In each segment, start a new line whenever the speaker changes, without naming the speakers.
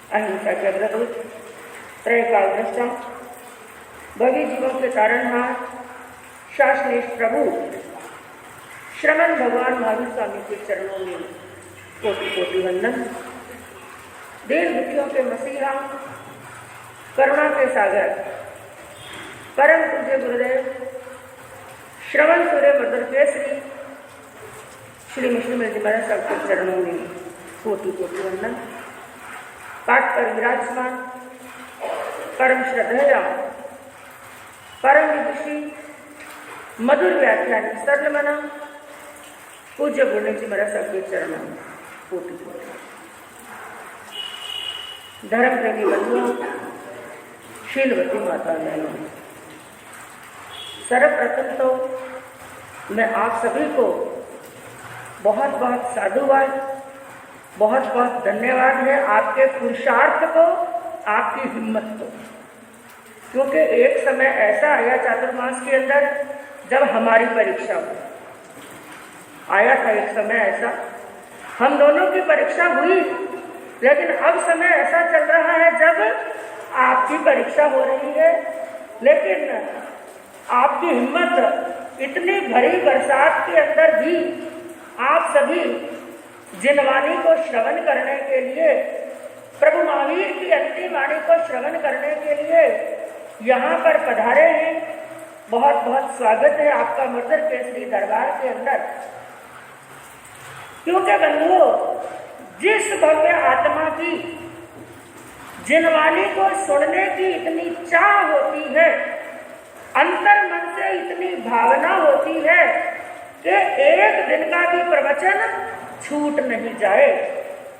अहिंसा के अग्रदूत, त्रयकाल दृष्टा, भवी जीवों के तारणहार, शासनेश प्रभु श्रमण भगवान महावीर स्वामी के चरणों में कोटि कोटि वंदन। दीन दुखियों के मसीहा, करुणा के सागर, परम पूज्य गुरुदेव श्रवण सूर्य मदर केसरी श्री मुस्लिम जी महाराज साहब के चरणों में कोटि कोटि वंदन। पाठ पर विराजमान परम श्रद्धेय, परम विदुषी, मधुर व्याख्यान सरल मना पूज्य गुरुदेव जी महाराज साहब के चरणों में कोटि कोटि। धर्म प्रेमी बंधुओं, शीलवती माता बहनों, सर्वप्रथम तो मैं आप सभी को बहुत बहुत साधुवाद, बहुत बहुत धन्यवाद है आपके पुरुषार्थ को, आपकी हिम्मत को। क्योंकि एक समय ऐसा आया चातुर्मास के अंदर जब हमारी परीक्षा हुई, आया था एक समय ऐसा, हम दोनों की परीक्षा हुई, लेकिन अब समय ऐसा चल रहा है जब आपकी परीक्षा हो रही है, लेकिन आपकी हिम्मत इतनी भरी बरसात के अंदर भी आप सभी जिनवाणी को श्रवण करने के लिए, प्रभु महावीर की अंतिम वाणी को श्रवण करने के लिए यहाँ पर पधारे हैं। बहुत बहुत स्वागत है आपका मर्दर केसरी दरबार के अंदर। क्योंकि बंधुओं, जिस भव्य आत्मा की जिनवाणी को सुनने की इतनी चाह होती है, अंतर मन से इतनी भावना होती है कि एक दिन का भी प्रवचन छूट नहीं जाए।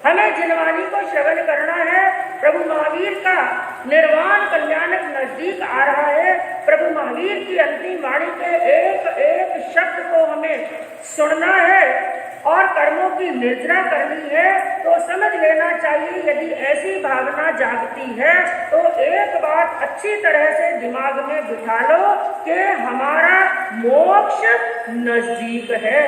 हमें जिनवाणी को श्रवण करना है। प्रभु महावीर का निर्वाण कल्याणक नजदीक आ रहा है। प्रभु महावीर की अंतिम वाणी के एक एक शब्द को हमें सुनना है और कर्मों की निर्जरा करनी है। तो समझ लेना चाहिए, यदि ऐसी भावना जागती है तो एक बात अच्छी तरह से दिमाग में बिठा लो कि हमारा मोक्ष नजदीक है।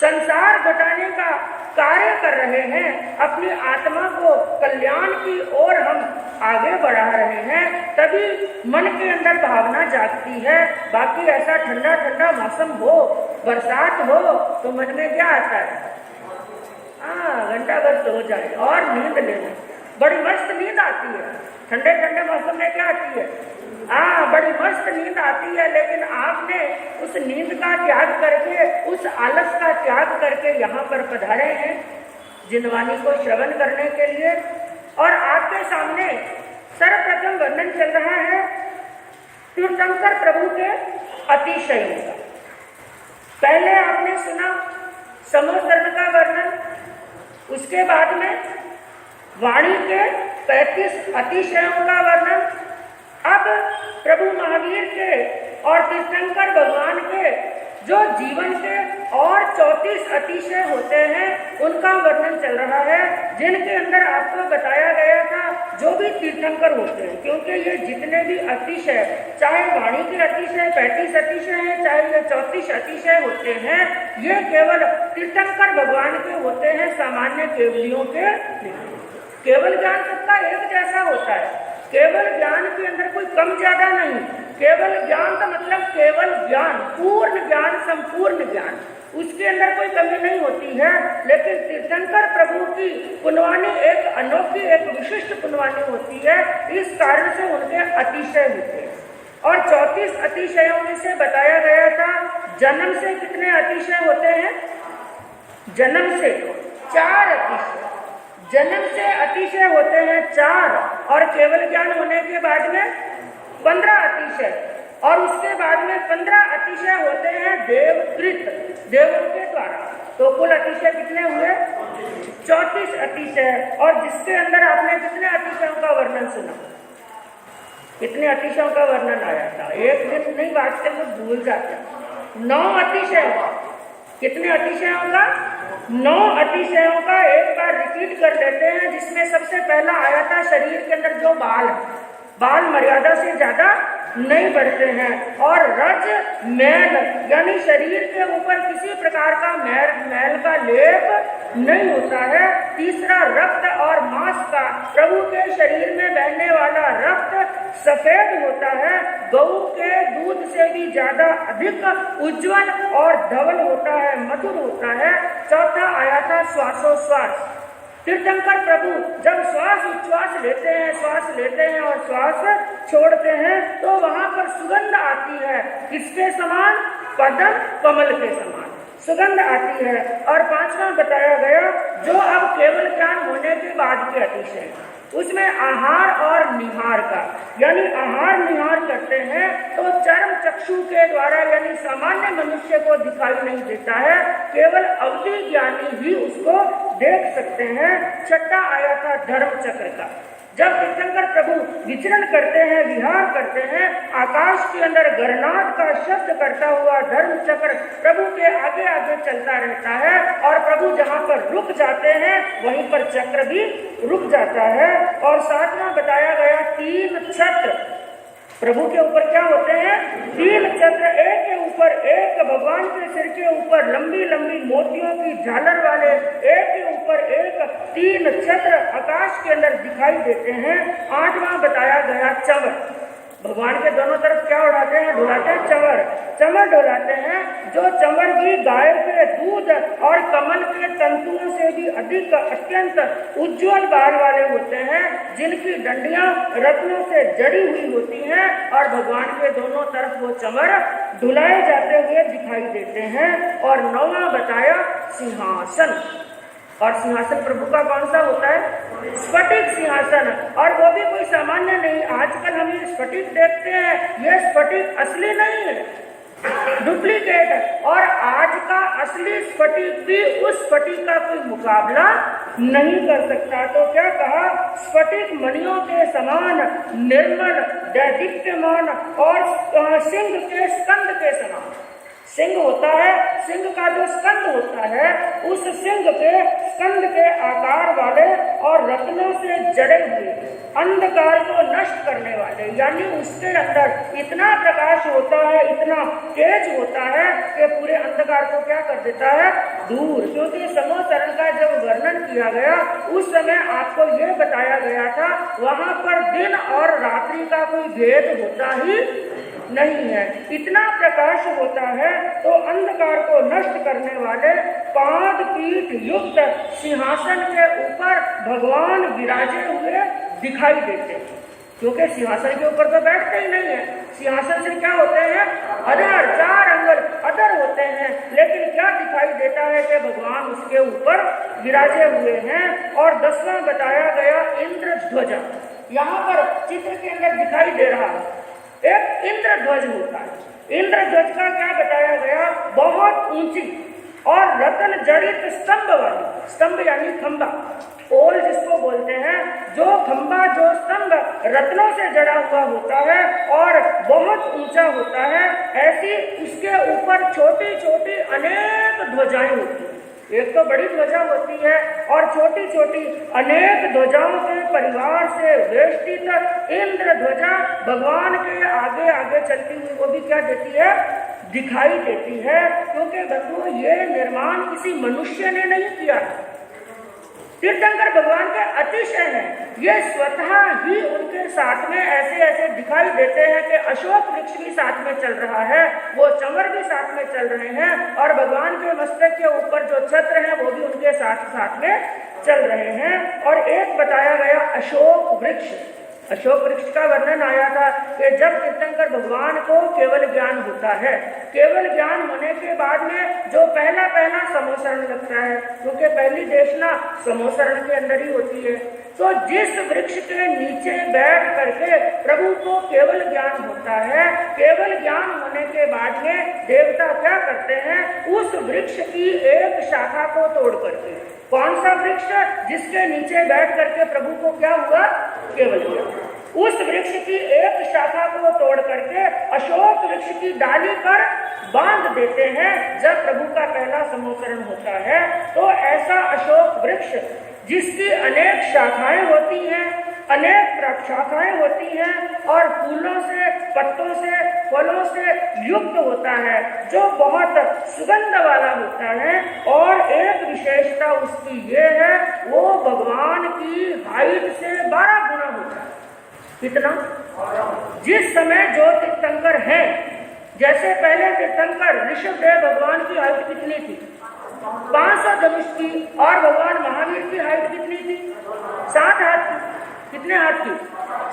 संसार घटाने का कार्य कर रहे हैं, अपनी आत्मा को कल्याण की ओर हम आगे बढ़ा रहे हैं, तभी मन के अंदर भावना जागती है। बाकी ऐसा ठंडा ठंडा मौसम हो, बरसात हो, तो मन में क्या आता है? घंटा भर सो जाए और नींद लेना, बड़ी मस्त नींद आती है। ठंडे ठंडे मौसम में क्या आती है? बड़ी मस्त नींद आती है। लेकिन आपने उस नींद का त्याग करके, उस आलस का त्याग करके यहाँ पर पधारे हैं जिनवाणी को श्रवण करने के लिए। और आपके सामने सर्वप्रथम वर्णन चल रहा है तीर्थंकर प्रभु के अतिशय का। पहले आपने सुना समोसरण का वर्णन, उसके बाद में वाणी के 35 अतिशयों का वर्णन। अब प्रभु महावीर के और तीर्थंकर भगवान के जो जीवन के और 34 अतिशय होते हैं, उनका वर्णन चल रहा है, जिनके अंदर आपको बताया गया था जो भी तीर्थंकर होते हैं। क्योंकि ये जितने भी अतिशय, चाहे वाणी के अतिशय 35 अतिशय हैं, चाहे ये 34 अतिशय होते हैं, ये केवल तीर्थंकर भगवान के होते हैं, सामान्य केवलियों के नहीं। केवल ज्ञान सबका एक जैसा होता है। केवल ज्ञान के अंदर कोई कम ज्यादा नहीं। केवल ज्ञान का मतलब केवल ज्ञान, पूर्ण ज्ञान, संपूर्ण ज्ञान, उसके अंदर कोई कमी नहीं होती है। लेकिन तीर्थंकर प्रभु की पुनवानी एक अनोखी, एक विशिष्ट पुनवानी होती है। इस कारण से उनके अतिशय होते हैं। और 34 अतिशयों में से बताया गया था, जन्म से कितने अतिशय होते हैं? जन्म से 4 अतिशय। जन्म से अतिशय होते हैं 4, और केवल ज्ञान होने के बाद में 15 अतिशय। और उसके बाद में 15 अतिशय होते हैं देवकृत, देवों के द्वारा। तो कुल अतिशय कितने हुए? 34 अतिशय। और जिसके अंदर आपने कितने अतिशयों का वर्णन सुना? कितने अतिशयों का वर्णन आया था? एक दिन नहीं बांटते तो भूल जाते हैं। 9 अतिशय। कितने अतिशयों का? 9 अतिशयों का एक बार रिपीट कर लेते हैं। जिसमें सबसे पहला आया था शरीर के अंदर जो बाल मर्यादा से ज्यादा नहीं बढ़ते हैं, और रज मैल यानी शरीर के ऊपर किसी प्रकार का मैल का लेप नहीं होता है। तीसरा रक्त और मांस का, प्रभु के शरीर में बहने वाला रक्त सफेद होता है, गऊ के दूध से भी ज्यादा अधिक उज्जवल और धवल होता है, मधुर होता है। चौथा आया था श्वासोश्वास। तीर्थंकर प्रभु जब श्वास उच्छ्वास लेते हैं और श्वास छोड़ते हैं तो वहां पर सुगंध आती है। किसके समान? पद्म कमल के समान सुगंध आती है। और 5वां बताया गया जो अब केवल ज्ञान होने के बाद के अतिशय, उसमें आहार और निहार का, यानी आहार निहार करते हैं तो चर्म चक्षु के द्वारा यानी सामान्य मनुष्य को दिखाई नहीं देता है, केवल अवधि ज्ञानी ही उसको देख सकते हैं। छठा आया था धर्म चक्र का। जब तीर्थंकर प्रभु विचरण करते हैं, विहार करते हैं, आकाश के अंदर गरनाद का शब्द करता हुआ धर्म चक्र प्रभु के आगे आगे चलता रहता है, और प्रभु जहाँ पर रुक जाते हैं वहीं पर चक्र भी रुक जाता है। और 7वां बताया गया 3 छत्र। प्रभु के ऊपर क्या होते हैं? 3 छत्र, एक के ऊपर एक, भगवान के सिर के ऊपर लंबी लंबी मोतियों की झालर वाले, एक के ऊपर एक 3 छत्र आकाश के अंदर दिखाई देते हैं। 8वां बताया गया चंवर। भगवान के दोनों तरफ क्या उड़ाते हैं? डुलाते हैं चंवर डुलाते हैं, जो चंवर भी गाय के दूध और कमल के तंतुओं से भी अधिक अत्यंत उज्जवल बाल वाले होते हैं, जिनकी डंडियां रत्नों से जड़ी हुई होती हैं, और भगवान के दोनों तरफ वो चंवर डुलाए जाते हुए दिखाई देते हैं। और 9वां बताया सिंहासन। और सिंहासन प्रभु का कौन सा होता है? स्फटिक सिंहासन। और वो भी कोई सामान्य नहीं। आजकल हम ये स्फटिक देखते हैं, ये स्फटिक असली नहीं है, डुप्लीकेट। और आज का असली स्फटिक भी उस स्फटिक का कोई मुकाबला नहीं कर सकता। तो क्या कहा? स्फटिक मणियों के समान निर्मल, दैदीप्यमान और सिंह के स्कंद के समान। सिंह होता है, सिंह का जो स्कंद होता है, उस सिंह के स्कंद के आकार वाले और रत्नों से जड़े हुए, अंधकार को नष्ट करने वाले, यानी उसके अंदर इतना प्रकाश होता है, इतना तेज होता है कि पूरे अंधकार को क्या कर देता है? दूर। क्योंकि समोचरण का जब वर्णन किया गया उस समय आपको ये बताया गया था वहां पर दिन और रात्रि का कोई भेद होता ही नहीं है, इतना प्रकाश होता है। तो अंधकार को नष्ट करने वाले पाद पीठ युक्त सिंहासन के ऊपर भगवान विराजे हुए दिखाई देते हैं। क्योंकि सिंहासन के ऊपर तो बैठते ही नहीं है, सिंहासन से क्या होते हैं? अधर, 4 अंगुल अधर होते हैं। लेकिन क्या दिखाई देता है कि भगवान उसके ऊपर विराजे हुए हैं। और 10वां बताया गया इंद्र ध्वज। यहाँ पर चित्र के अंदर दिखाई दे रहा है एक इंद्र ध्वज होता है। इंद्र ध्वज का क्या बताया गया? बहुत ऊंची और रत्न जड़ित स्तंभ वाली, स्तंभ यानी खंबा, पोल जिसको बोलते हैं, जो खंबा जो स्तंभ रत्नों से जड़ा हुआ होता है और बहुत ऊंचा होता है, ऐसी उसके ऊपर छोटी छोटी अनेक ध्वजाएं होती हैं। एक तो बड़ी ध्वजा होती है और छोटी छोटी अनेक ध्वजाओं के परिवार से वेष्टित इंद्र ध्वजा भगवान के आगे आगे चलती हुई वो भी क्या देती है? दिखाई देती है। क्योंकि बंधु ये निर्माण किसी मनुष्य ने नहीं किया, तीर्थंकर भगवान के अतिशय है। ये स्वतः ही उनके साथ में ऐसे ऐसे दिखाई देते हैं कि अशोक वृक्ष भी साथ में चल रहा है, वो चंवर भी साथ में चल रहे हैं, और भगवान के मस्तक के ऊपर जो छत्र है वो भी उनके साथ साथ में चल रहे हैं। और एक बताया गया अशोक वृक्ष। अशोक वृक्ष का वर्णन आया था कि जब तीर्थंकर भगवान को केवल ज्ञान होता है, केवल ज्ञान होने के बाद में जो पहला समोसरण लगता है, क्योंकि पहली देशना समोसरण के अंदर ही होती है। तो जिस वृक्ष के नीचे बैठ करके प्रभु को केवल ज्ञान होता है, केवल ज्ञान होने के बाद में देवता क्या करते हैं, उस वृक्ष की एक शाखा को तोड़ करके, कौन सा वृक्ष, जिसके नीचे बैठ करके प्रभु को क्या हुआ, केवल ज्ञान, उस वृक्ष की एक शाखा को तोड़ करके अशोक वृक्ष की डाली पर बांध देते हैं जब प्रभु का पहला समोकरण होता है। तो ऐसा अशोक वृक्ष जिसकी अनेक शाखाएं होती हैं, अनेक शाखाएं होती हैं और फूलों से, पत्तों से, फलों से युक्त होता है, जो बहुत सुगंध वाला होता है। और एक विशेषता उसकी ये है, वो भगवान की हाइट से 12 गुना होता है। कितना? जिस समय जो तीर्थंकर है, जैसे पहले तीर्थंकर ऋषभदेव भगवान की हाइट कितनी थी, 500 धनुष की, और भगवान महावीर की हाइट कितनी थी, 7 हाथ की। कितने हाथ की?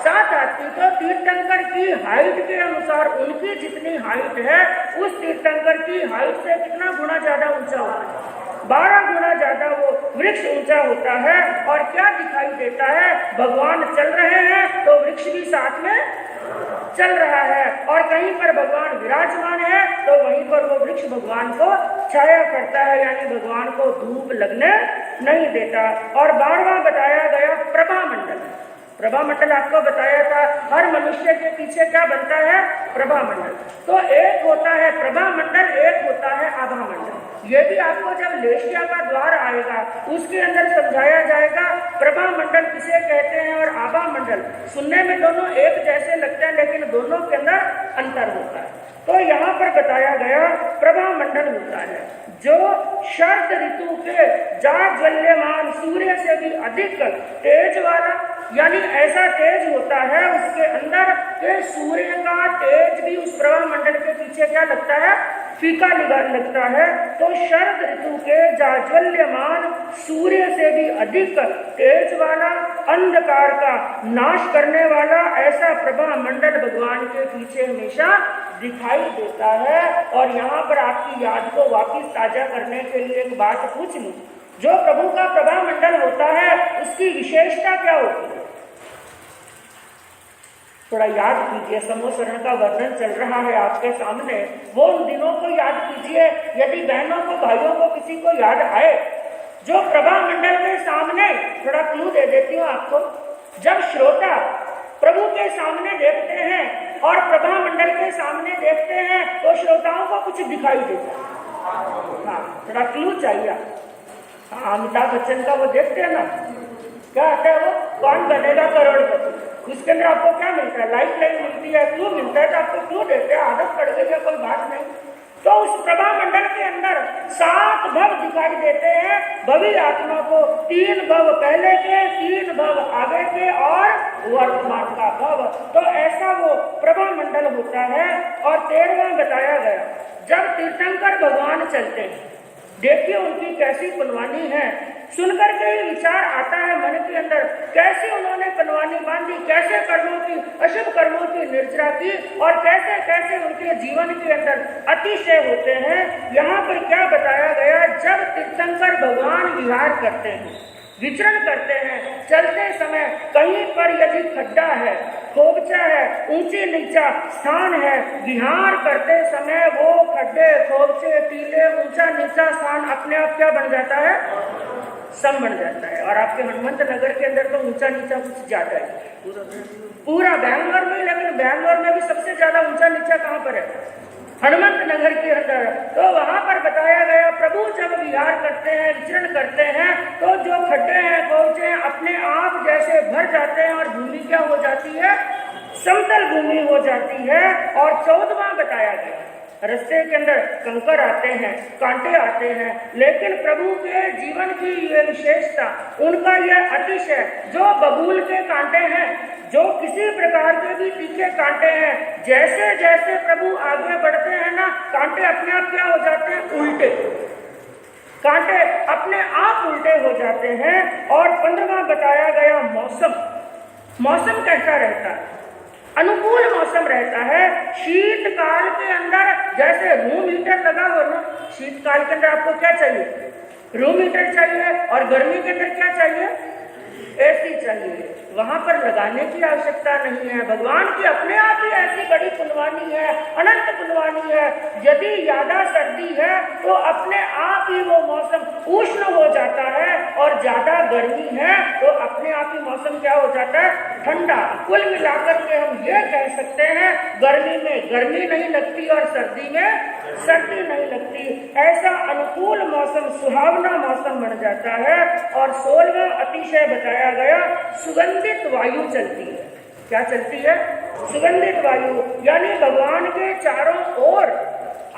7 हाथ की। तो तीर्थंकर की हाइट के अनुसार उनकी जितनी हाइट है, उस तीर्थंकर की हाइट से कितना गुना ज्यादा ऊंचा होता है, 12 गुना ज्यादा वो वृक्ष ऊंचा होता है। और क्या दिखाई देता है, भगवान चल रहे हैं तो वृक्ष भी साथ में चल रहा है, और कहीं पर भगवान विराजमान है तो वहीं पर वो वृक्ष भगवान को छाया करता है, यानी भगवान को धूप लगने नहीं देता। और 12वां बताया गया प्रभा मंडल। प्रभा मंडल आपको बताया था, हर मनुष्य के पीछे क्या बनता है, प्रभा मंडल। तो एक होता है प्रभा मंडल, एक होता है आभा मंडल। ये भी आपको जब लेशिया का द्वार आएगा उसके अंदर समझाया जाएगा प्रभा मंडल किसे कहते हैं और आभा मंडल। सुनने में दोनों एक जैसे लगते हैं, लेकिन दोनों के अंदर अंतर होता है। तो यहाँ पर बताया गया प्रभा मंडल होता है जो शरद ऋतु के जाज्वल्यमान सूर्य से भी अधिक तेज वाला, यानी ऐसा तेज होता है उसके अंदर के सूर्य का तेज भी उस प्रभा मंडल के पीछे क्या लगता है, फीका लगता है। तो शरद ऋतु के जाज्वल्यमान सूर्य से भी अधिक तेज वाला, अंधकार का नाश करने वाला ऐसा प्रभा मंडल भगवान के पीछे हमेशा दिखाई देता है। और यहाँ पर आपकी याद को वापिस ताजा करने के लिए एक बात पूछ लूं, जो प्रभु का प्रभा मंडल होता है उसकी विशेषता क्या होती है, थोड़ा याद कीजिए। समोसरण का वर्णन चल रहा है आपके सामने, वो उन दिनों को याद कीजिए। यदि बहनों को, भाइयों को, किसी को याद आए, जो प्रभा मंडल के सामने, थोड़ा क्लू दे देती हूँ आपको, जब श्रोता प्रभु के सामने देखते हैं और प्रभा मंडल के सामने देखते हैं तो श्रोताओं को कुछ दिखाई देता है। हाँ, थोड़ा क्लू चाहिए। हाँ, अमिताभ बच्चन का वो देखते हैं ना, क्या आता है वो, कौन बनेगा करोड़पति, उसके अंदर आपको क्या मिलता है, लाइफ लाइन मिलती है, क्लू मिलता है, तो आपको क्लू देते हैं, आदत पड़ गई है, कोई बात नहीं। तो उस प्रभा मंडल के अंदर 7 भव दिखाई देते हैं भवी आत्मा को, 3 भव पहले के, 3 भव आगे के और वर्तमान का भव। तो ऐसा वो प्रभा मंडल होता है। और 13वां बताया गया, जब तीर्थंकर भगवान चलते हैं, देखिए उनकी कैसी पनवानी है, सुनकर के ही विचार आता है मन के अंदर, कैसे उन्होंने पनवानी बांधी, कैसे कर्मों की, अशुभ कर्मों की निर्जरा की, और कैसे कैसे उनके जीवन के अंदर अतिशय होते हैं। यहाँ पर क्या बताया गया, जब तीर्थंकर भगवान विहार करते हैं, विचरण करते हैं, चलते समय कहीं पर यदि खड्डा है, खोबचा है, ऊंची नीचा स्थान है, विहार करते समय वो खड्डे, खोबचे, टीले, ऊंचा नीचा स्थान अपने आप क्या बन जाता है, सम बन जाता है। और आपके हनुमंत नगर के अंदर तो ऊंचा नीचा कुछ ज्यादा है, पूरा बैंगलोर में, लेकिन बैंगलोर में भी सबसे ज्यादा ऊंचा नीचा कहाँ पर है, हनुमंत नगर के अंदर। तो वहां पर बताया गया, प्रभु जब विहार करते हैं, विचरण करते हैं, तो जो खड्डे हैं, खोबचे हैं, अपने आप जैसे भर जाते हैं और भूमि क्या हो जाती है, समतल भूमि हो जाती है। और 14वां बताया गया, रास्ते के अंदर कंकर आते हैं, कांटे आते हैं, लेकिन प्रभु के जीवन की ये विशेषता, उनका यह अतिशय, जो बबूल के कांटे हैं, जो किसी प्रकार के भी तीखे कांटे हैं, जैसे जैसे प्रभु आगे बढ़ते हैं ना, कांटे अपने आप क्या हो जाते हैं, उल्टे, कांटे अपने आप उल्टे हो जाते हैं। और 15वां बताया गया मौसम, मौसम कैसा रहता है, अनुकूल मौसम रहता है। शीतकाल के अंदर जैसे रूम हीटर लगा हो ना, शीतकाल के अंदर आपको क्या चाहिए, रूम हीटर चाहिए, और गर्मी के अंदर क्या चाहिए, ऐसी चाहिए, वहां पर लगाने की आवश्यकता नहीं है। भगवान की अपने आप ही ऐसी बड़ी पुण्यवानी है, अनंत पुण्यवानी है। यदि ज्यादा सर्दी है तो अपने आप ही वो मौसम उष्ण हो जाता है, और ज्यादा गर्मी है तो अपने आप ही मौसम क्या हो जाता है, ठंडा। कुल मिलाकर के हम ये कह सकते हैं, गर्मी में गर्मी नहीं लगती और सर्दी में सर्दी नहीं लगती। ऐसा अनुकूल मौसम, सुहावना मौसम बन जाता है। और 16वां अतिशय बताया गया, सुगंधित वायु चलती है। क्या चलती है? सुगंधित वायु, यानी भगवान के चारों ओर,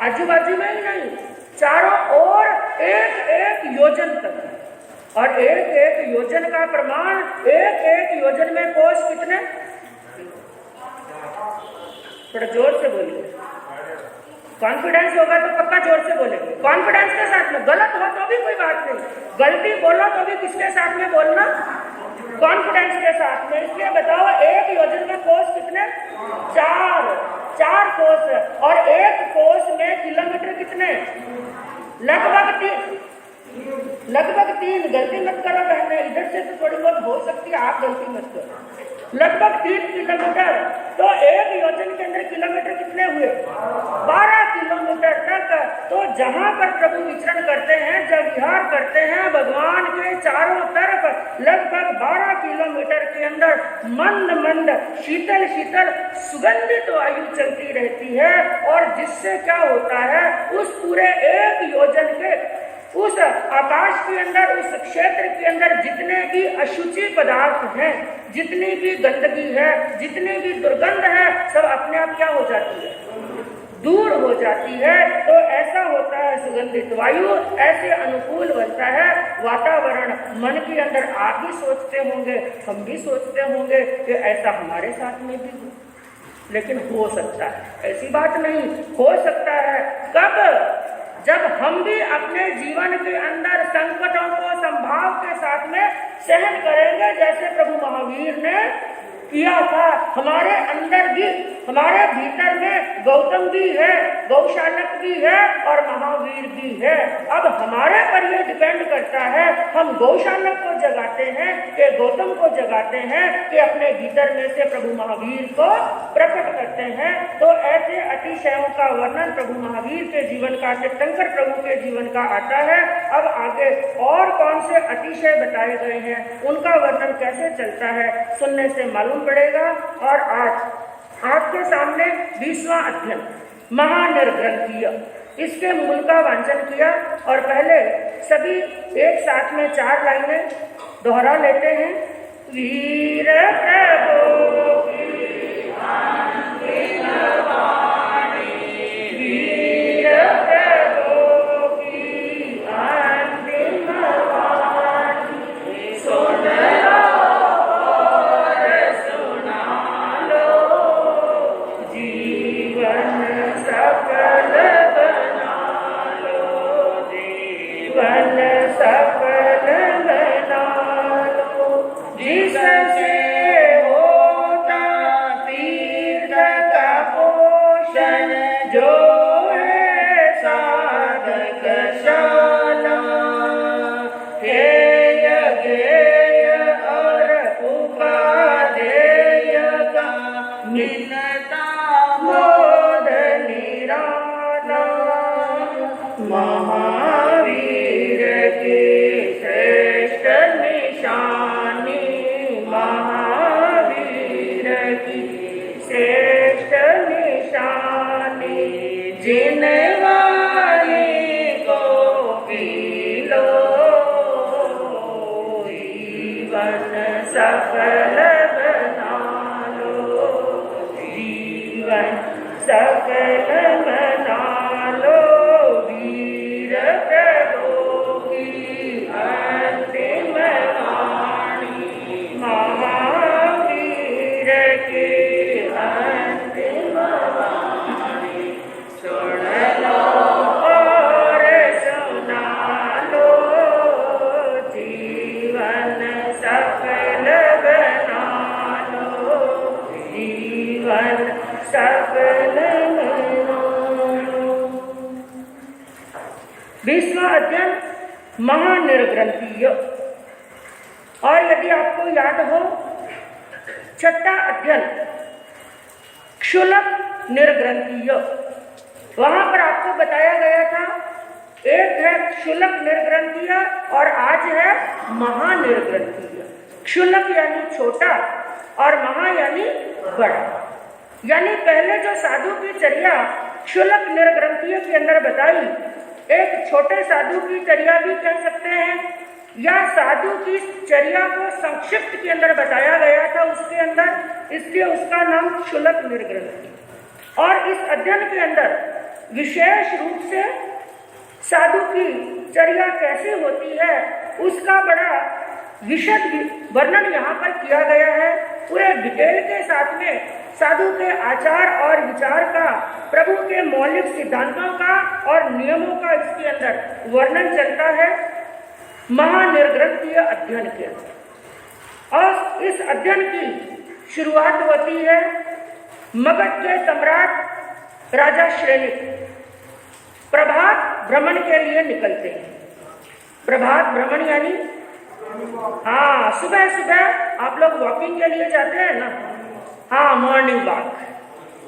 आजू बाजू में ही नहीं, चारों ओर एक एक योजन तक। और एक एक योजन का प्रमाण, एक एक योजन में कोष कितने? थोड़ा जोर से बोलिए, कॉन्फिडेंस होगा तो पक्का जोर से बोलेंगे। कॉन्फिडेंस के साथ में, गलत हो तो भी कोई बात नहीं, गलती बोलो तो भी किसके साथ में बोलना? कॉन्फिडेंस के साथ में। इसलिए बताओ, एक योजन में कोष कितने? 4 कोष। और एक कोष में किलोमीटर कितने? लगभग 3। गलती मत करो बहने, इधर से तो थोड़ी बहुत हो सकती है, आप गलती मत करो। लगभग 3 किलोमीटर। तो एक योजन के अंदर किलोमीटर कितने हुए? 12 किलोमीटर तक। तो जहां पर प्रभु विचरण करते हैं, जब विहार करते हैं, भगवान के चारों तरफ लगभग 12 किलोमीटर के अंदर मंद मंद शीतल शीतल सुगंधित वायु चलती रहती है। और जिससे क्या होता है, उस पूरे एक योजन के, उस आकाश के अंदर, उस क्षेत्र के अंदर जितने भी अशुचि पदार्थ हैं, जितनी भी गंदगी है, जितनी भी दुर्गंध है, सब अपने आप क्या हो जाती है? दूर हो जाती है। तो ऐसा होता है सुगंधित वायु, ऐसे अनुकूल बनता है वातावरण। मन के अंदर आप भी सोचते होंगे, हम भी सोचते होंगे कि ऐसा हमारे साथ में भी हो, लेकिन हो सकता है, ऐसी बात नहीं, हो सकता है। कब? जब हम भी अपने जीवन के अंदर संकटों को संभाव के साथ में सहन करेंगे, जैसे प्रभु महावीर ने किया था। हमारे अंदर भी, हमारे भीतर में गौतम भी है, गौशालक भी है और महावीर भी है। अब हमारे पर यह डिपेंड करता है, हम गौशालक को जगाते हैं कि गौतम को जगाते हैं, कि अपने भीतर में से प्रभु महावीर को प्रकट करते हैं। तो ऐसे अतिशयों का वर्णन प्रभु महावीर के जीवन का, तीर्थंकर प्रभु के जीवन का आता है। अब आगे और कौन से अतिशय बताए गए हैं, उनका वर्णन कैसे चलता है, सुनने से मालूम पड़ेगा। और आज आपके सामने 20वां अध्ययन महानिर्ग्रंथीय, इसके मूल का वांचन किया। और पहले सभी एक साथ में 4 लाइनें दोहरा लेते हैं। वीर प्रभु की अंतिम वाणी, वीर प्रभु की अंतिम वाणी, सुन लो और सुना लो, जीवन सफल बना लो, जीवन सफल बना लो। जिससे होता तीर्थ का पोषण, जो है साधक शाला, हेय गेय और उपादेय का मिलता मोद निराला। महावीर की श्रेष्ठ निशानी, महावीर की श्रेष्ठ निशानी, जिन वाणी को पी लो, जीवन सफल बना लो, जीवन सफल बना लो। वीर प्रभु की अंतिम वाणी, महावीर की अंतिम वाणी, सुन लो और सुना लो, जीवन सफल बना लो, जीवन सफल बना लो। 20वां अध्ययन महानिर्ग्रंथीय। और यदि आपको याद हो, छठा अध्ययन क्षुलक निर्ग्रंथीय, वहां पर आपको बताया गया था एक है क्षुलक निर्ग्रंथीय और आज है महानिर्ग्रंथीय। क्षुलक यानी छोटा और महा यानी बड़ा। यानी पहले जो साधु की चर्या क्षुलक निर्ग्रंथीय के अंदर बताई, एक छोटे साधु की चर्या भी कह सकते हैं, या साधु की चर्या को संक्षिप्त के अंदर बताया गया था उसके अंदर, इसलिए उसका नाम क्षुलक निर्ग्रंथीय। और इस अध्ययन के अंदर विशेष रूप से साधु की चर्या कैसे होती है उसका बड़ा विशद वर्णन यहाँ पर किया गया है। पूरे डिटेल के साथ में साधु के आचार और विचार का, प्रभु के मौलिक सिद्धांतों का और नियमों का इसके अंदर वर्णन चलता है महानिर्ग्रंथीय अध्ययन के अंदर। और इस अध्ययन की शुरुआत होती है मगध के सम्राट राजा श्रेणिक प्रभात भ्रमण के लिए निकलते हैं। प्रभात भ्रमण यानी हाँ, सुबह सुबह आप लोग वॉकिंग के लिए जाते हैं ना, हाँ, मॉर्निंग वॉक,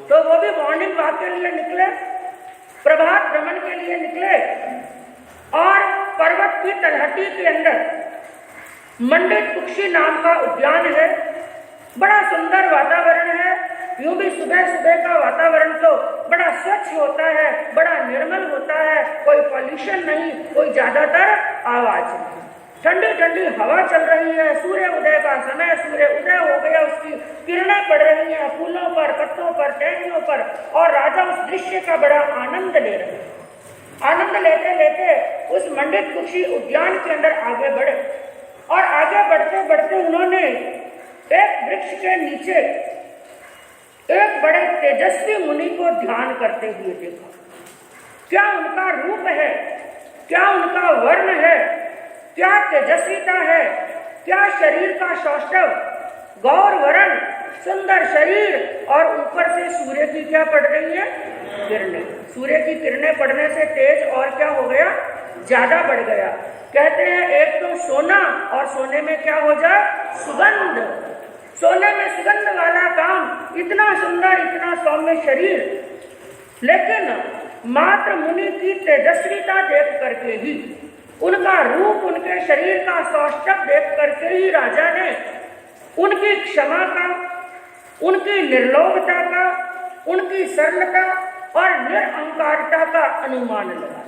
तो वो भी मॉर्निंग वॉक के लिए निकले, प्रभात भ्रमण के लिए निकले। और पर्वत की तलहटी के अंदर मंडित कुक्षी नाम का उद्यान है, बड़ा सुंदर वातावरण है। यूं भी सुबह सुबह का वातावरण तो बड़ा स्वच्छ होता है, बड़ा निर्मल होता है, कोई पॉल्यूशन नहीं, कोई ज्यादातर आवाज नहीं, ठंडी ठंडी हवा चल रही है, सूर्य उदय का समय, सूर्य उदय हो गया, उसकी किरणें पड़ रही हैं फूलों पर, पत्तों पर, टहनियों पर, और राजा उस दृश्य का बड़ा आनंद ले रहे हैं। आनंद लेते लेते उस मंडित कुक्षी उद्यान के अंदर आगे बढ़े, और आगे बढ़ते बढ़ते उन्होंने एक वृक्ष के नीचे एक बड़े तेजस्वी मुनि को ध्यान करते हुए देखा। क्या उनका रूप है, क्या उनका वर्ण है, क्या तेजस्वीता है, क्या शरीर का सौष्ठव, गौर वर्ण, सुंदर शरीर, और ऊपर से सूर्य की क्या पड़ रही है, किरणें। सूर्य की किरणें पड़ने से तेज और क्या हो गया, ज्यादा बढ़ गया। कहते हैं एक तो सोना, और सोने में क्या हो जाए, सुगंध। सोने में सुगंध वाला काम, इतना सुंदर, इतना सौम्य शरीर, लेकिन मात्र मुनि की तेजस्वीता देख करके ही, उनका रूप, उनके शरीर का सौष्ठव देख करके ही राजा ने उनकी क्षमा का, उनकी निर्लोभता का, उनकी सरलता और निरअहंकारता का अनुमान लगा।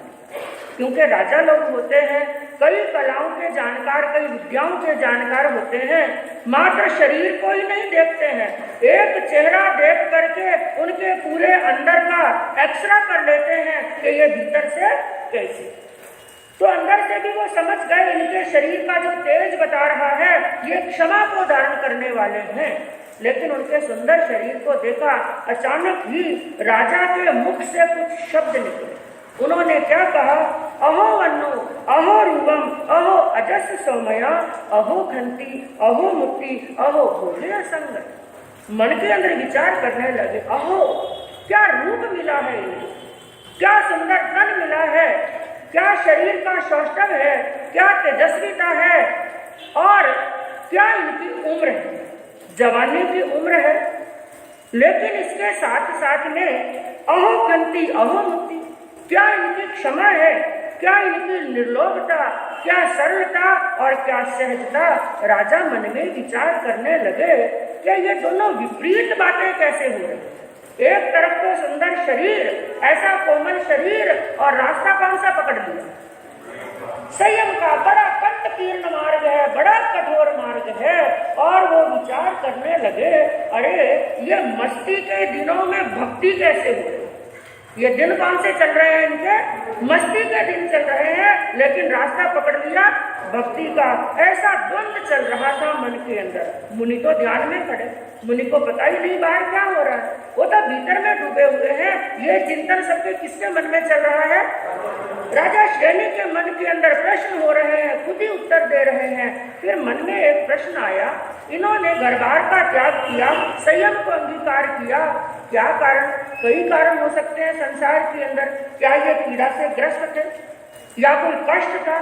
क्योंकि राजा लोग होते हैं, कई कलाओं के जानकार, कई विद्याओं के जानकार होते हैं, मात्र शरीर को ही नहीं देखते हैं, एक चेहरा देख करके उनके पूरे अंदर का एक्सरा कर लेते हैं कि ये भीतर से कैसे। तो अंदर से भी वो समझ गए इनके शरीर का जो तेज बता रहा है ये क्षमा को धारण करने वाले हैं। लेकिन उनके सुंदर शरीर को देखा, अचानक ही राजा के मुख से कुछ शब्द निकले। उन्होंने क्या कहा, अहो अन्नो, अहो रूपम, अहो अजस सौमया, अहो खंती, अहो मुक्ति, अहो भोले संग। मन के अंदर विचार करने लगे, अहो क्या रूप मिला है इन्हें, क्या सुंदर तन मिला है, क्या शरीर का सौष्ठव है, क्या तेजस्वीता है, और क्या इनकी उम्र है, जवानी की उम्र है। लेकिन इसके साथ साथ में अहो खंती, अहो मुक्ति, क्या इनकी क्षमा है, क्या इनकी निर्लोभता, क्या सरलता और क्या सहजता। राजा मन में विचार करने लगे कि ये दोनों विपरीत बातें कैसे हो रही। एक तरफ तो सुंदर शरीर, ऐसा कोमल शरीर, और रास्ता कौन सा पकड़ लिया, संयम का बड़ा कंटकीर्ण मार्ग है, बड़ा कठोर मार्ग है। और वो विचार करने लगे, अरे ये मस्ती के दिनों में भक्ति कैसे हो रही, ये दिन कौन से चल रहे हैं इनके, मस्ती के दिन चल रहे हैं, लेकिन रास्ता पकड़ लिया भक्ति का। ऐसा द्वंद्व चल रहा था मन के अंदर। मुनि तो ध्यान में खड़े, मुनि को पता ही नहीं बाहर क्या हो रहा है, वो तो भीतर में डूबे हुए हैं। ये चिंतन सबके किसके मन में चल रहा है, राजा श्रेणी के मन के अंदर प्रश्न हो रहे हैं, खुद ही उत्तर दे रहे हैं। फिर मन में एक प्रश्न आया, इन्होंने घरबार का त्याग किया, संयम को अंगीकार किया, क्या कारण, कई कारण हो सकते हैं संसार के अंदर। क्या ये पीड़ा से ग्रस्त थे, या कोई कष्ट था,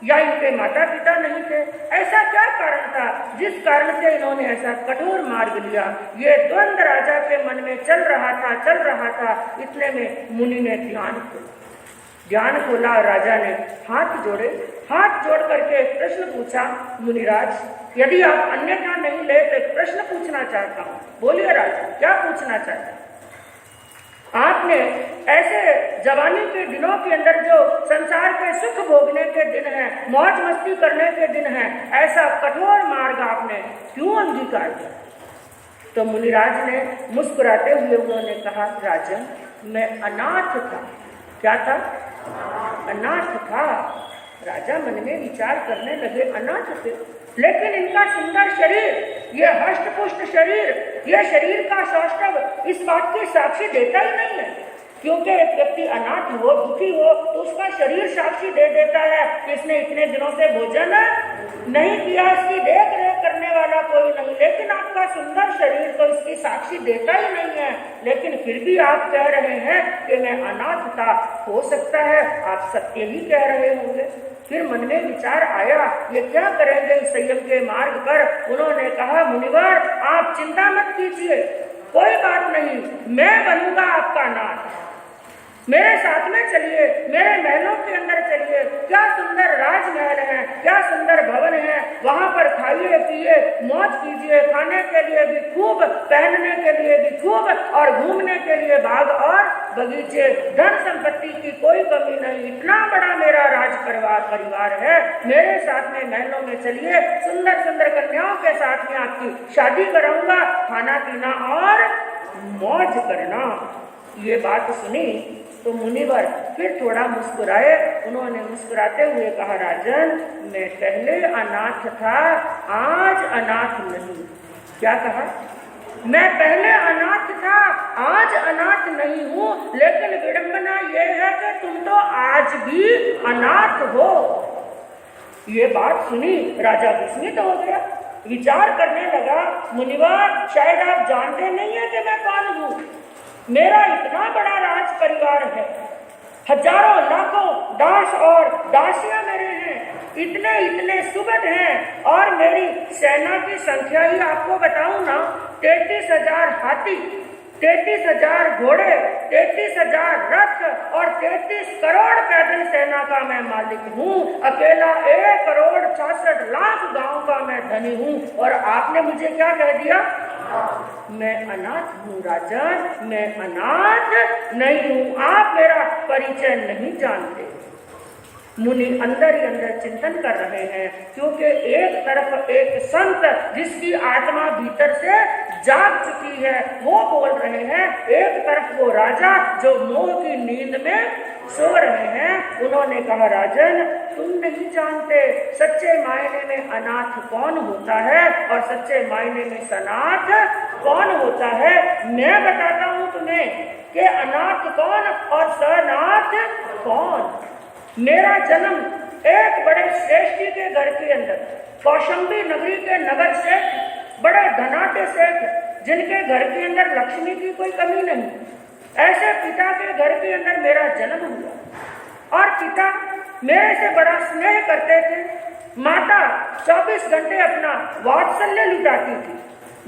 या इनके माता पिता नहीं थे? ऐसा क्या कारण था जिस कारण से इन्होंने ऐसा कठोर मार्ग लिया? ये द्वंद्व राजा के मन में चल रहा था। इतने में मुनि ने ध्यान खोला। राजा ने हाथ जोड़ करके प्रश्न पूछा, मुनिराज यदि आप अन्यथा नहीं ले तो एक प्रश्न पूछना चाहता हूँ। बोलिए राजा, क्या पूछना चाहते हैं? आपने ऐसे जवानी के दिनों के अंदर जो संसार के सुख भोगने के दिन हैं, मौज मस्ती करने के दिन हैं, ऐसा कठोर मार्ग आपने क्यों अंगीकार किया? तो मुनिराज ने मुस्कुराते हुए उन्होंने कहा, राजन मैं अनाथ था। क्या था? अनाथ था। राजा मन में विचार करने लगे, अनाथ थे, लेकिन इनका सुंदर शरीर, ये हष्ट पुष्ट शरीर, ये शरीर का सौष्ठव इस बात की साक्षी देता ही नहीं है। क्योंकि एक व्यक्ति अनाथ हो, दुखी हो, तो उसका शरीर साक्षी दे देता है कि इसने इतने दिनों से भोजन नहीं किया, इसकी देख रेख करने वाला कोई नहीं। लेकिन आपका सुंदर शरीर तो इसकी साक्षी देता ही नहीं है। लेकिन फिर भी आप कह रहे हैं कि मैं अनाथ था। हो सकता है आप सत्य ही कह रहे होंगे। फिर मन में विचार आया, ये क्या करेंगे इस संयम के मार्ग पर? उन्होंने कहा, मुनिवर आप चिंता मत कीजिए, कोई बात नहीं, मैं बनूंगा आपका नाथ। मेरे साथ में चलिए, मेरे महलों के अंदर चलिए। क्या सुंदर राजमहल है, क्या सुंदर भवन है। वहां पर खाइए पिए मौज कीजिए, खाने के लिए भी खूब, पहनने के लिए भी खूब, और घूमने के लिए बाग और बगीचे। धन संपत्ति की कोई कमी नहीं। इतना बड़ा मेरा राज परिवार है। मेरे साथ में महलों में चलिए, सुंदर सुंदर कन्याओं के साथ में आपकी शादी कराऊंगा, खाना पीना और मौज करना। ये बात सुनी तो मुनिवर फिर थोड़ा मुस्कुराए। उन्होंने मुस्कुराते हुए कहा, राजन मैं पहले अनाथ था, आज अनाथ नहीं। क्या कहा? मैं पहले अनाथ था, आज अनाथ नहीं हूँ। लेकिन विडंबना यह है कि तुम तो आज भी अनाथ हो। ये बात सुनी राजा विस्मित हो गया, विचार करने लगा, मुनिवर शायद आप जानते नहीं है कि मैं कौन हूँ। मेरा इतना बड़ा राज परिवार है, हजारों लाखों दास और दासियां मेरे हैं, इतने सुगढ़ हैं, और मेरी सेना की संख्या ही आपको बताऊं ना, 33,000 हाथी, 33,000 घोड़े, 33,000 रथ और 33 करोड़ पैदल सेना का मैं मालिक हूँ। अकेला 1,66,00,000 गांव का मैं धनी हूँ। और आपने मुझे क्या कह दिया? मैं अनाथ हूँ राजन, मैं अनाथ नहीं हूँ। आप मेरा परिचय नहीं जानते। मुनि अंदर ही अंदर चिंतन कर रहे हैं, क्योंकि एक तरफ एक संत जिसकी आत्मा भीतर से जाग चुकी है वो बोल रहे हैं, एक तरफ वो राजा जो मोह की नींद में सो रहे हैं। उन्होंने कहा, राजन तुम नहीं जानते सच्चे मायने में अनाथ कौन होता है और सच्चे मायने में सनाथ कौन होता है। मैं बताता हूँ तुम्हें कि अनाथ कौन और सनाथ कौन। मेरा जन्म एक बड़े श्रेष्ठी के घर के अंदर, कौशंबी नगरी के नगर सेठ, बड़े धनाढ्य सेठ, जिनके घर के अंदर लक्ष्मी की कोई कमी नहीं, ऐसे पिता के घर के अंदर मेरा जन्म हुआ। और पिता मेरे से बड़ा स्नेह करते थे, माता 24 घंटे अपना वात्सल्य लुटाती थी।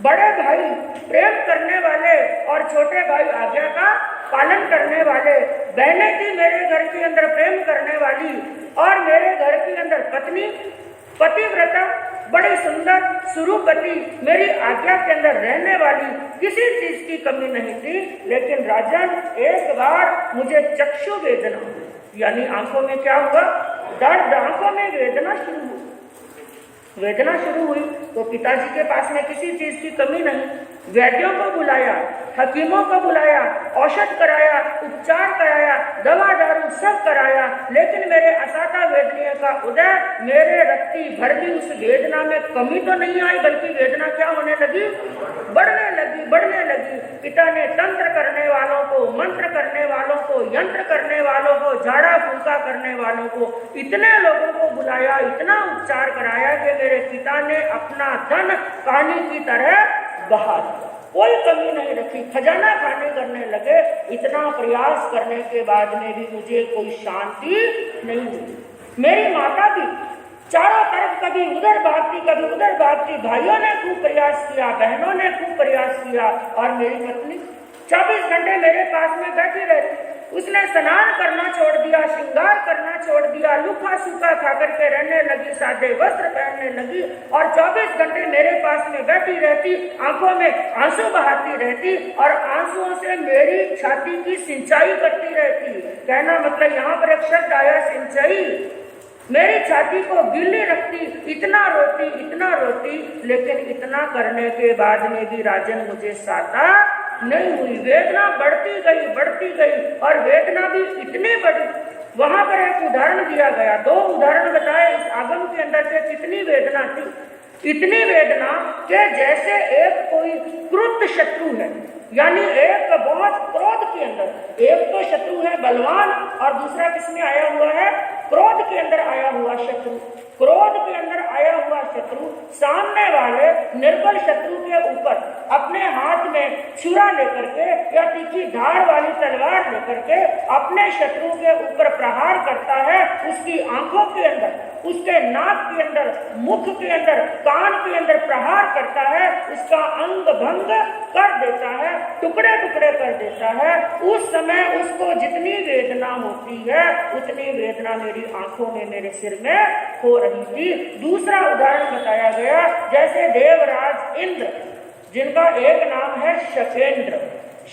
बड़े भाई प्रेम करने वाले और छोटे भाई आज्ञा का पालन करने वाले, बहनें थी मेरे घर के अंदर प्रेम करने वाली, और मेरे घर के अंदर पत्नी पतिव्रता, बड़ी सुंदर सुरूपति, मेरी आज्ञा के अंदर रहने वाली, किसी चीज की कमी नहीं थी। लेकिन राजन एक बार मुझे चक्षु वेदना हुई, यानी आंखों में क्या हुआ? दर्द, आंखों में वेदना शुरू हुई। वेदना शुरू हुई तो पिताजी के पास में किसी चीज की कमी नहीं, वैद्यों को बुलाया, हकीमों को बुलाया, औषध कराया, उपचार कराया, दवा दारू सब कराया, लेकिन मेरे असाता वेदना का उदय, मेरे रक्ति भर भी उस वेदना में कमी तो नहीं आई, बल्कि वेदना क्या होने लगी? बढ़ने लगी, बढ़ने लगी। पिता ने तंत्र करने वालों को, मंत्र करने वालों को, यंत्र करने वालों को, झाड़ा फूंका करने वालों को, इतने लोगों को बुलाया, इतना उपचार कराया कि मेरे पिता ने अपना धन पानी की तरह बहा दिया, कोई कमी नहीं रखी, खजाना खाने करने लगे। इतना प्रयास करने के बाद में भी मुझे कोई शांति नहीं मिली। मेरी माता भी चारों तरफ कभी उधर भागती कभी उधर भागती। भाइयों ने खूब प्रयास किया, बहनों ने खूब प्रयास किया, और मेरी पत्नी 24 घंटे मेरे पास में बैठी रहती। उसने स्नान करना छोड़ दिया, श्रृंगार करना छोड़ दिया, लूखा सूखा खा करके रहने लगी, सादे वस्त्र पहनने लगी, और 24 घंटे मेरे पास में बैठी रहती, आंखों में आंसू बहाती रहती, और आंसुओं से मेरी छाती की सिंचाई करती रहती। कहना मतलब यहाँ पर एक शब्द आया, सिंचाई। मेरी छाती को गीली रखती, इतना रोती, लेकिन इतना करने के बाद में भी राजन मुझे साता नहीं हुई। वेदना बढ़ती गई, और वेदना भी इतनी बढ़ी। वहां पर एक उदाहरण दिया गया, 2 उदाहरण बताए इस आगम के अंदर से। कितनी वेदना थी, इतनी वेदना कि जैसे एक कोई क्रुद्ध शत्रु है, यानी एक बहुत क्रोध के अंदर, एक तो शत्रु है बलवान, और दूसरा किसमें आया हुआ है, क्रोध के अंदर आया हुआ शत्रु। क्रोध के अंदर आया हुआ शत्रु सामने वाले निर्बल शत्रु के ऊपर अपने हाथ में छुरा लेकर के या तीखी धार वाली तलवार लेकर के अपने शत्रु के ऊपर प्रहार करता है। उसकी आंखों के अंदर, उसके नाक के अंदर, मुख के अंदर, कान के अंदर प्रहार करता है, उसका अंग भंग कर देता है, टुकड़े टुकड़े कर देता है। उस समय उसको जितनी वेदना होती है उतनी वेदना मेरी आंखों में, मेरे सिर में हो रही थी। दूसरा उदाहरण बताया गया, जैसे देवराज इंद्र, जिनका एक नाम है शकेंद्र।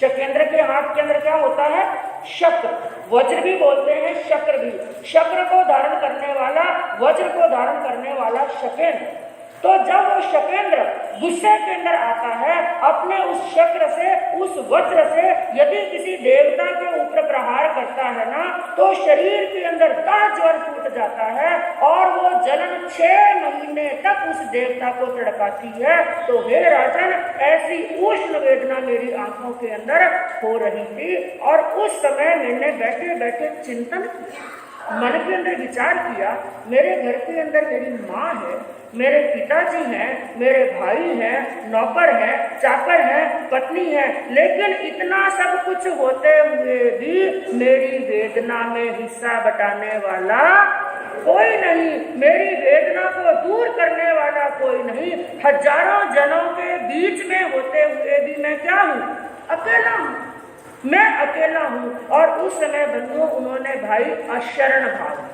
शकेंद्र के हाथ के अंदर क्या होता है, शक्र। वज्र भी बोलते हैं, शक्र भी। शक्र को धारण करने वाला, वज्र को धारण करने वाला शकेंद्र। तो जब वो शकेंद्र गुस्से के अंदर आता है, अपने उस शक्र से, उस वज्र से यदि किसी देवता के ऊपर प्रहार करता है ना, तो शरीर के अंदर दाह ज्वर फूट जाता है, और वो जलन 6 महीने तक उस देवता को तड़पाती है। तो हे राजन, ऐसी उष्ण वेदना मेरी आंखों के अंदर हो रही थी। और उस समय मैंने बैठे बैठे चिंतन किया, मन के अंदर विचार किया, मेरे घर के अंदर मेरी माँ है, मेरे पिताजी हैं, मेरे भाई हैं, नौकर हैं, चाकर हैं, पत्नी है, लेकिन इतना सब कुछ होते हुए भी मेरी वेदना में हिस्सा बटाने वाला कोई नहीं, मेरी वेदना को दूर करने वाला कोई नहीं। हजारों जनों के बीच में होते हुए भी मैं क्या हूँ, अकेला हूँ, मैं अकेला हूँ। और उस समय बंधुओं, उन्होंने भाई अशरण भाव,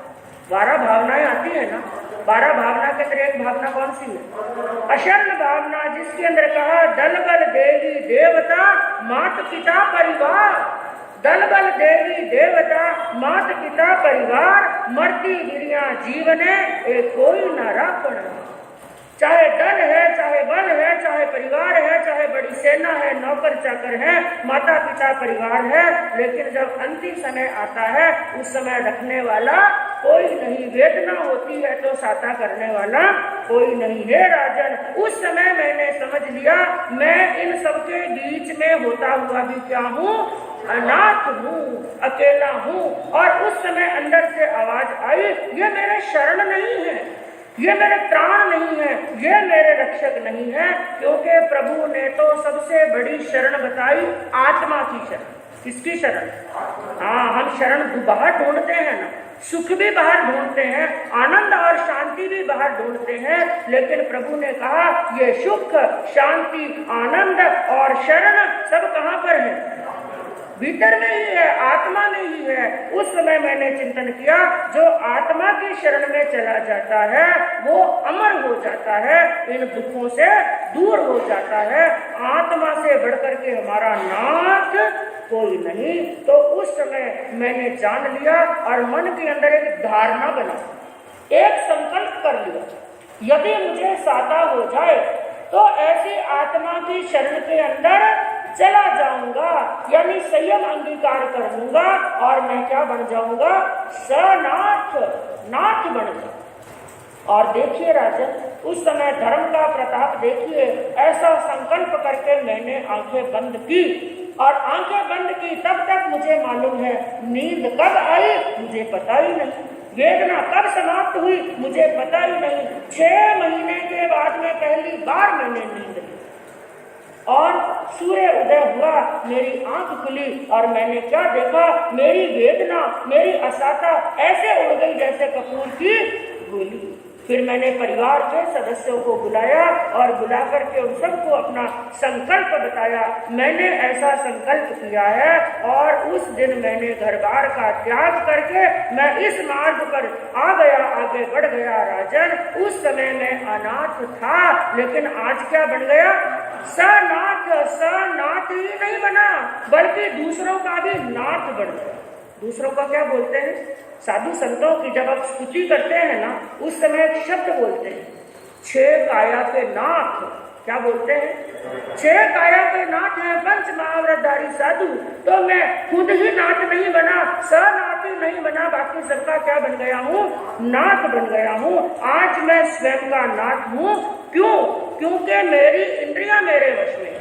12 भावनाएं आती है ना, 12 भावना के अंदर एक भावना कौन सी है, अशरण भावना, जिसके अंदर कहा दल बल देवी देवता मात पिता परिवार। दल बल देवी देवता मात पिता परिवार, मरती गिरिया जीवने ए कोई न राखण। चाहे दल है, चाहे बल है, चाहे परिवार है, चाहे बड़ी सेना है, नौकर चाकर है, माता पिता परिवार है, लेकिन जब अंतिम समय आता है उस समय रखने वाला कोई नहीं। वेदना होती है तो साता करने वाला कोई नहीं है। राजन, उस समय मैंने समझ लिया मैं इन सबके बीच में होता हुआ भी क्या हूँ, अनाथ हूँ, अकेला हूँ। और उस समय अंदर से आवाज आई, ये मेरे शरण नहीं है, ये मेरे प्राण नहीं है, ये मेरे रक्षक नहीं है, क्योंकि प्रभु ने तो सबसे बड़ी शरण बताई आत्मा की शरण। किसकी शरण? हाँ, हम शरण बाहर ढूंढते हैं ना, सुख भी बाहर ढूंढते हैं, आनंद और शांति भी बाहर ढूंढते हैं, लेकिन प्रभु ने कहा ये सुख, शांति, आनंद और शरण सब कहाँ पर है? भीतर में ही है, आत्मा में ही है। उस समय मैंने चिंतन किया, जो आत्मा की शरण में चला जाता है वो अमर हो जाता है, इन दुखों से दूर हो जाता है। आत्मा से बढ़कर के हमारा नाथ कोई नहीं। तो उस समय मैंने जान लिया और मन के अंदर एक धारणा बना, एक संकल्प कर लिया, यदि मुझे साता हो जाए तो ऐसी आत्मा की शरण के अंदर चला जाऊंगा, यानी संयम अंगीकार कर लूंगा और मैं क्या बन जाऊंगा? सनाथ, नाथ बन जाऊंगा। और देखिए राजन, उस समय धर्म का प्रताप देखिए, ऐसा संकल्प करके मैंने आंखें बंद की, और आंखें बंद की तब तक मुझे मालूम है नींद कब आई मुझे पता ही नहीं, वेदना कब समाप्त हुई मुझे पता ही नहीं। 6 महीने के बाद में पहली बार मैंने नींद ली। और सूर्य उदय हुआ, मेरी आंख खुली और मैंने क्या देखा, मेरी वेदना, मेरी असाता ऐसे उड़ गई जैसे कपूर की गोली। फिर मैंने परिवार के सदस्यों को बुलाया और बुला करके उन सबको अपना संकल्प बताया। मैंने ऐसा संकल्प किया है और उस दिन मैंने घर बार का त्याग करके मैं इस मार्ग पर आ गया, आगे बढ़ गया। राजन, उस समय मैं अनाथ था, लेकिन आज क्या बन गया? सनाथ। सनाथ ही नहीं बना, बल्कि दूसरों का भी नाथ बन गया। दूसरों का क्या बोलते हैं? साधु संतों की जब आप स्तुति करते हैं ना, उस समय एक शब्द बोलते हैं, छह काया के नाथ। क्या बोलते हैं? छह काया के नाथ है पंच महाव्रतधारी साधु। तो मैं खुद ही नाथ नहीं बना, सनाथ ही नहीं बना, बाकी सबका क्या बन गया हूँ? नाथ बन गया हूँ। आज मैं स्वयं का नाथ हूँ। क्यों? क्योंकि मेरी इंद्रियां मेरे वश में।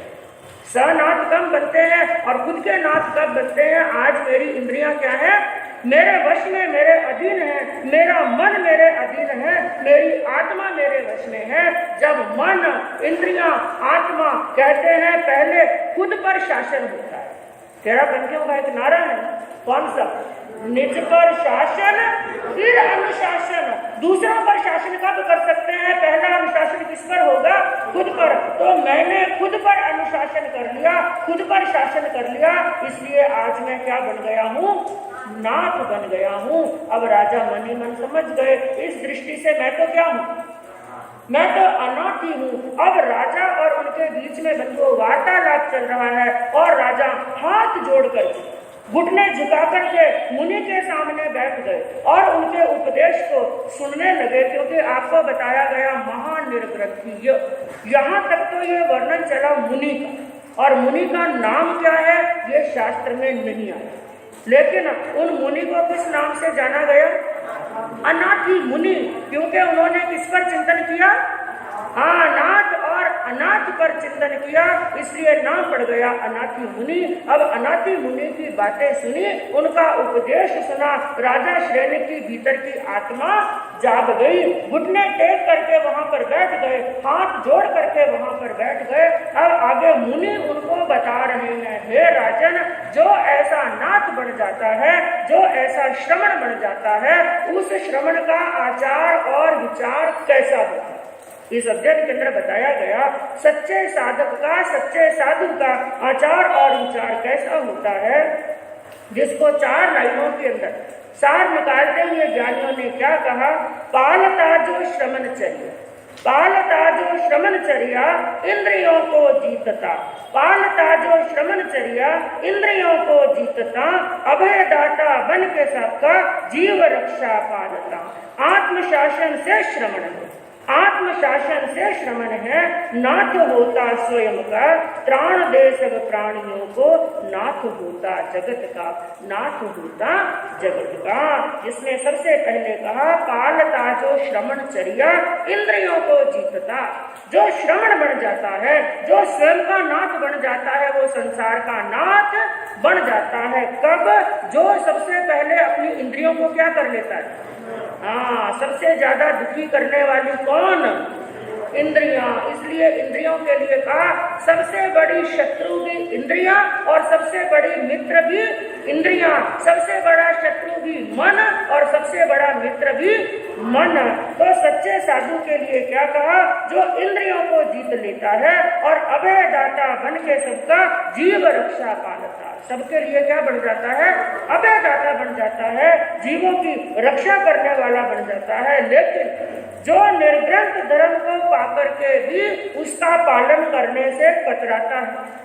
सनाथ कब बनते हैं और खुद के नाथ कब बनते हैं? आज मेरी इंद्रियां क्या है? मेरे वश में, मेरे अधीन है। मेरा मन मेरे अधीन है, मेरी आत्मा मेरे वश में है। जब मन, इंद्रियां, आत्मा कहते हैं, पहले खुद पर शासन होता है। तेरा पंक्तियों का एक नारा है, कौन सा? निज पर शासन फिर अनुशासन। दूसरों पर शासन कब कर सकते हैं? पहला अनुशासन किस पर होगा? खुद पर। तो मैंने खुद पर अनुशासन कर लिया, खुद पर शासन कर लिया, इसलिए आज मैं क्या बन गया हूँ? नाथ बन गया हूँ। अब राजा मन ही मन समझ गए, इस दृष्टि से मैं तो क्या हूँ? मैं तो अनाथ ही हूँ। अब राजा और उनके बीच में बंधुओं वार्तालाप चल रहा है और राजा हाथ जोड़कर, घुटने झुका करके मुनि के सामने बैठ गए और उनके उपदेश को सुनने लगे, क्योंकि आपको बताया गया महानिर्ग्रंथि। यहाँ तक तो ये वर्णन चला मुनि का, और मुनि का नाम क्या है ये शास्त्र में नहीं आया, लेकिन उन मुनि को किस नाम से जाना गया? अनाथी मुनि। क्योंकि उन्होंने किस पर चिंतन किया? अनाथ और अनाथ पर चिंतन किया, इसलिए नाम पड़ गया अनाथी मुनि। अब अनाथी मुनि की बातें सुनी, उनका उपदेश सुना, राजा श्रेणी की भीतर की आत्मा जाग गई। घुटने टेक करके वहां पर बैठ गए, हाथ जोड़ करके वहां पर बैठ गए। अब आगे मुनि उनको बता रहे हैं, हे राजन, जो ऐसा नाथ बन जाता है, जो ऐसा श्रमण बन जाता है, उस श्रमण का आचार और विचार कैसा होता है? इस अध्ययन के अंदर बताया गया सच्चे साधक का, सच्चे साधु का आचार और विचार कैसा होता है, जिसको 4 लाइनों के अंदर सार निकालते हुए ज्ञानियों ने क्या कहा? पालता जो श्रमण चर्या, पालता जो श्रमण चर्या इंद्रियों को जीतता, पालता जो श्रमण चर्या इंद्रियों को जीतता, अभयदाता बन के सबका जीव रक्षा पालता। आत्मशासन से श्रमण है, आत्मशासन से श्रमण है, नाथ होता स्वयं का, त्राण दे सब प्राणियों को, नाथ होता जगत का, नाथ होता जगत का। जिसने सबसे पहले कहा पालता जो श्रमण चर्या इंद्रियों को जीतता, जो श्रमण बन जाता है, जो स्वयं का नाथ बन जाता है, वो संसार का नाथ बन जाता है। कब? जो सबसे पहले अपनी इंद्रियों को क्या कर लेता है? सबसे ज्यादा दुखी करने वाली कौन? इंद्रियां। इसलिए इंद्रियों के लिए कहा सबसे बड़ी शत्रु भी इंद्रियां और सबसे बड़ी मित्र भी इंद्रियां, सबसे बड़ा शत्रु भी मन और सबसे बड़ा मित्र भी मन। तो सच्चे साधु के लिए क्या कहा? जो इंद्रियों को जीत लेता है और अभयदाता बन के सबका जीव रक्षा पालता, सबके लिए क्या बन जाता है? अभयदाता बन जाता है, जीवों की रक्षा करने वाला बन जाता है। लेकिन जो निर्ग्रंथ धर्म को पाकर के भी उसका पालन करने से कतराता है,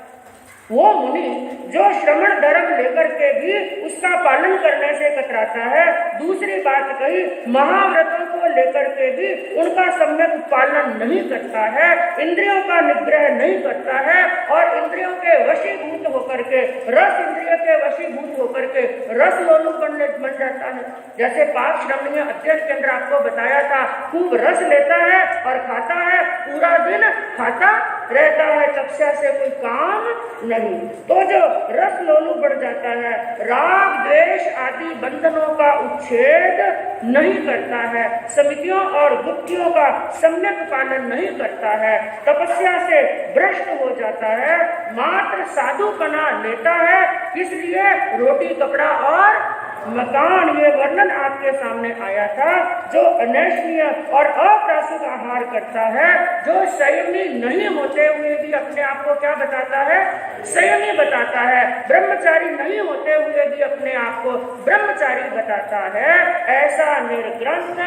वो मुनि जो श्रमण धर्म लेकर के भी उसका पालन करने से कतराता है। दूसरी बात कही, महाव्रतों को लेकर के भी उनका सम्यक पालन नहीं करता है, इंद्रियों का निग्रह नहीं करता है और इंद्रियों के वशीभूत होकर के, रस इंद्रिय के वशीभूत होकर के रस लोलुप बन जाता है। जैसे पाक श्रमणीय अध्ययन के अंदर आपको बताया था, खूब रस लेता है और खाता है, पूरा दिन खाता रहता है, कक्षा से कोई काम नहीं। तो जो रस लोलुप बढ़ जाता है, राग द्वेष आदि बंधनों का उच्छेद नहीं करता है, स्मृतियों और गुप्तियों का सम्यक पालन नहीं करता है, तपस्या से भ्रष्ट हो जाता है, मात्र साधुपना लेता है, इसलिए रोटी कपड़ा और मकान, ये वर्णन आपके सामने आया था। जो अनैष्णीय और अप्रासुक आहार करता है, जो संयमी नहीं होते हुए भी अपने आप को क्या बताता है, संयमी बताता है, ब्रह्मचारी नहीं होते हुए भी अपने आप को ब्रह्मचारी बताता है, ऐसा निर्ग्रंथ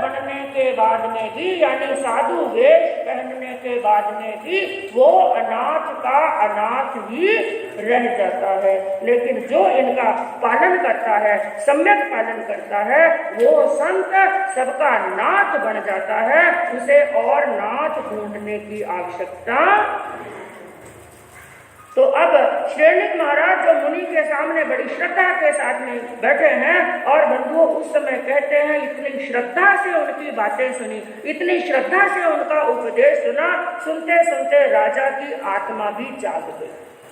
बनने के बाद में भी, यानी साधु वेश पहनने के बाद में भी वो अनाथ का अनाथ ही रह जाता है। लेकिन जो इनका पालन करता है, सम्यक पालन करता है, वो संत सबका नाथ बन जाता है, उसे और नाथ ढूंढने की आवश्यकता। तो अब श्रेणिक महाराज जो मुनि के सामने बड़ी श्रद्धा के साथ में बैठे हैं और बंधुओं उस समय कहते हैं, इतनी श्रद्धा से उनकी बातें सुनी, इतनी श्रद्धा से उनका उपदेश सुना, सुनते सुनते राजा की आत्मा भी जाग गई।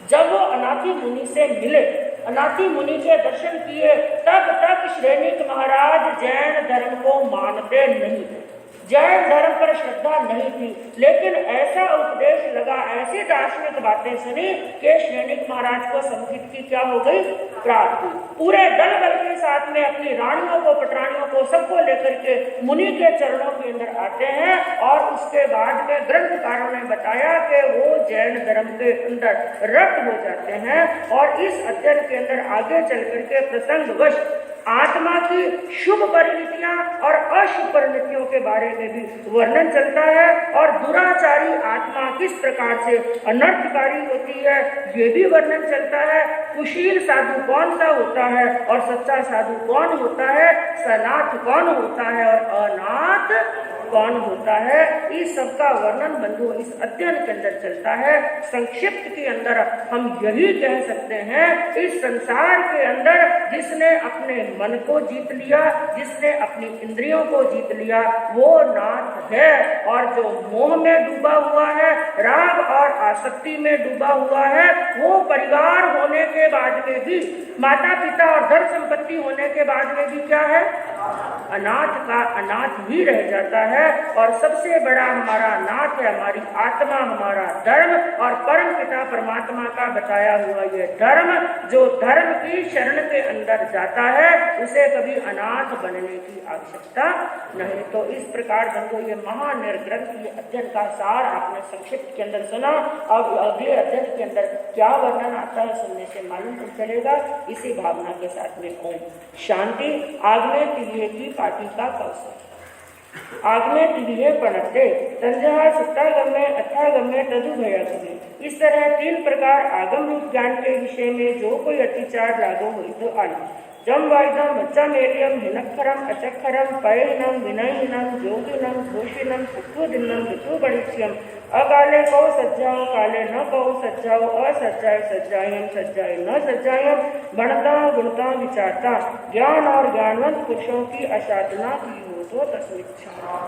जब वो अनाथि मुनि से मिले, अनाथि मुनि के दर्शन किए, तब तक श्रेणिक महाराज जैन धर्म को मानते नहीं थे, जैन धर्म पर श्रद्धा नहीं थी, लेकिन ऐसा उपदेश लगा, ऐसी दार्शनिक बातें सुनी कि श्रेणिक महाराज को संगीत की क्या हो गई, प्राप्ति। पूरे दल बल के साथ में अपनी रानियों को, पटरानियों को, सबको लेकर के मुनि के चरणों के अंदर आते हैं और उसके बाद में ग्रंथकारों ने बताया कि वो जैन धर्म के अंदर रक्त हो जाते हैं। और इस अध्ययन के अंदर आगे चल करके प्रसंगवश आत्मा की शुभ परिणतियां और अशुभ परिणतियों के बारे में भी वर्णन चलता है और दुराचारी आत्मा किस प्रकार से अनर्थकारी होती है ये भी वर्णन चलता है। कुशील साधु कौन सा होता है और सच्चा साधु कौन होता है, सनाथ कौन होता है और अनाथ कौन होता है, इस सब का वर्णन बंधु इस अध्ययन के अंदर चलता है। संक्षिप्त के अंदर हम यही कह सकते हैं, इस संसार के अंदर जिसने अपने मन को जीत लिया, जिसने अपनी इंद्रियों को जीत लिया, वो नाथ है। और जो मोह में डूबा हुआ है, राग और आसक्ति में डूबा हुआ है, वो परिवार होने के बाद में भी, माता पिता और धन संपत्ति होने के बाद में भी क्या है, अनाथ का अनाथ ही रह जाता है। और सबसे बड़ा हमारा नाथ है हमारी आत्मा, हमारा धर्म और परम पिता परमात्मा का बताया हुआ ये धर्म। जो धर्म की शरण के अंदर जाता है उसे कभी अनाथ बनने की आवश्यकता नहीं। तो इस प्रकार बंधु ये महानिर्ग्रंथ ये अध्ययन का सार आपने संक्षिप्त के अंदर सुना। अब अगले अध्ययन के अंदर क्या वर्णन आता है सुनने से मालूम चलेगा। इसी भावना के साथ में ओम शांति। आग्नेय तिलिये की पाटी का कौशल, आग्नेय तिलिये पणते तंजहा सत्तागम्य अथागम्य तदु भयागम्य। इस तरह तीन प्रकार आगम रूप ज्ञान के विषय में जो कोई अतिचार लागू हुई तो आई। जम वाइदम मच्चामेलियम हिनक्षरम अचक्षरम पयहिनम विनयहिनम योगिनम घोषिनम सुखुदिनम ऋतुबणिक्ष्यम। अकाले कौ सज्जाओ काले न कौ सज्जाओ, असज्जाए सज्जायम सज्जाए न सज्जायम। गणता गुणता विचारता ज्ञान और ज्ञानवंत पुरुषों की असाधना की हो तो तस्मिच्छा।